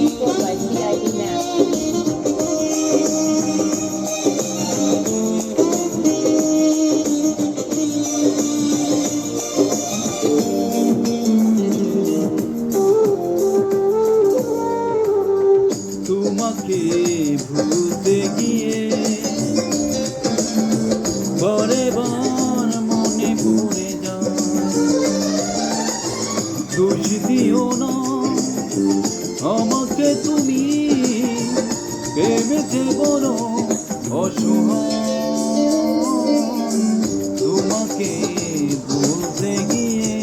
Rights Worldwide CID Master. তোমাকে ভুলতে গিয়ে বারে বার মনে পড়ে যায়, দোষ দিও না আমাকে তুমি, ভেবেছে বড় অসহায়। তোমাকে ভুলতে গিয়ে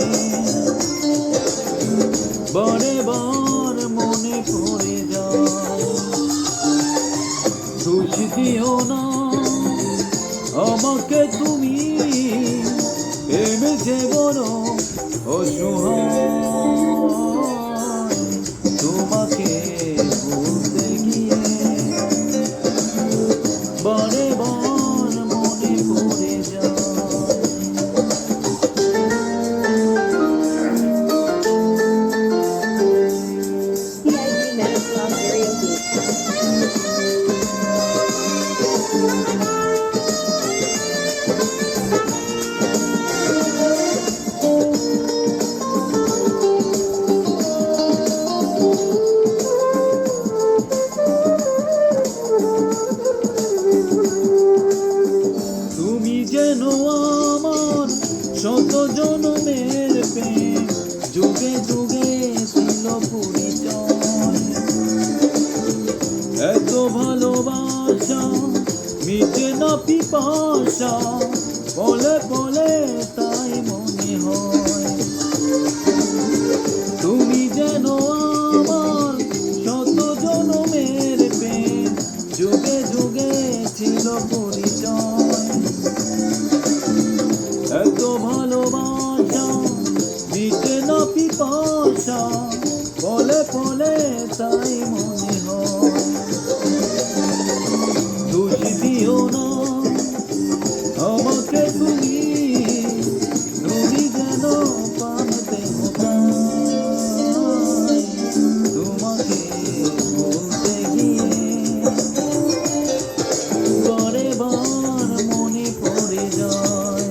বারে বার মনে পড়ে যায়, দোষ দিও না আমাকে তুমি, ভেবেছে বড় অসহায়। তোমাকে ভুলতে গিয়ে বারে বার মনে পড়ে যায়। CID Master Area Group. তুমি যেন আমার শত জনমের প্রেম, যুগে যুগে ছিল পরিচয়। এত ভালোবাসা মিটে না পিপাসা, পলে পলে তাই মনে হয়। তুমি যেন আমার শত জনমের প্রেম, যুগে যুগে ছিল পরিচয়। এত ভালোবাসা মিটে না পিপাসা, পলে পলে তাই মনে হয়। দোষ দিও না আমাকে তুমি, তুমি যেন পানতে মোকাই। তোমাকে বলতে গিয়ে বারে বার মনে পড়ে যায়।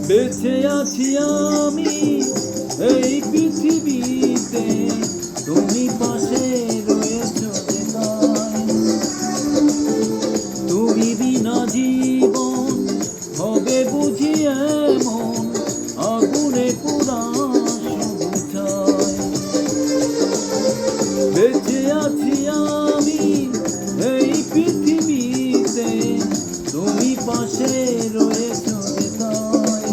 বেঁচে আছি আমি এই পৃথিবীতে, তুমি পাশে রয়েছো যে তাই। তুমি বিনা জীবন হবে বুঝি এমন, আগুনে পোড়া শুধু ছাই। বেঁচে আছি আমি এই পৃথিবীতে, তুমি পাশে রয়েছো যে তাই।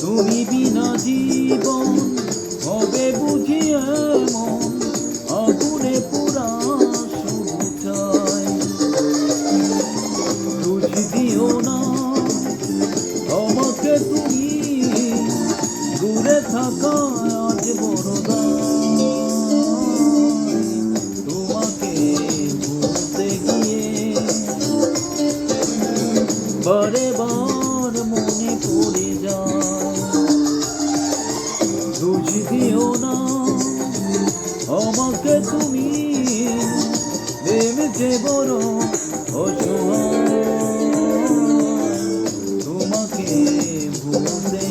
তুমি বিনা জীবন হবে বুঝি এমন, আগুনে পোড়া শুধু ছাই। দোষ দিও না আমাকে তুমি, দূরে থাকা আজ বড় দায়। তোমাকে ভুলতে গিয়ে বারে বার মনে পড়ে যায়। দোষ দিও না আমাকে তুমি, ভেবেছে বড় অসহায়। তোমাকে ভুলতে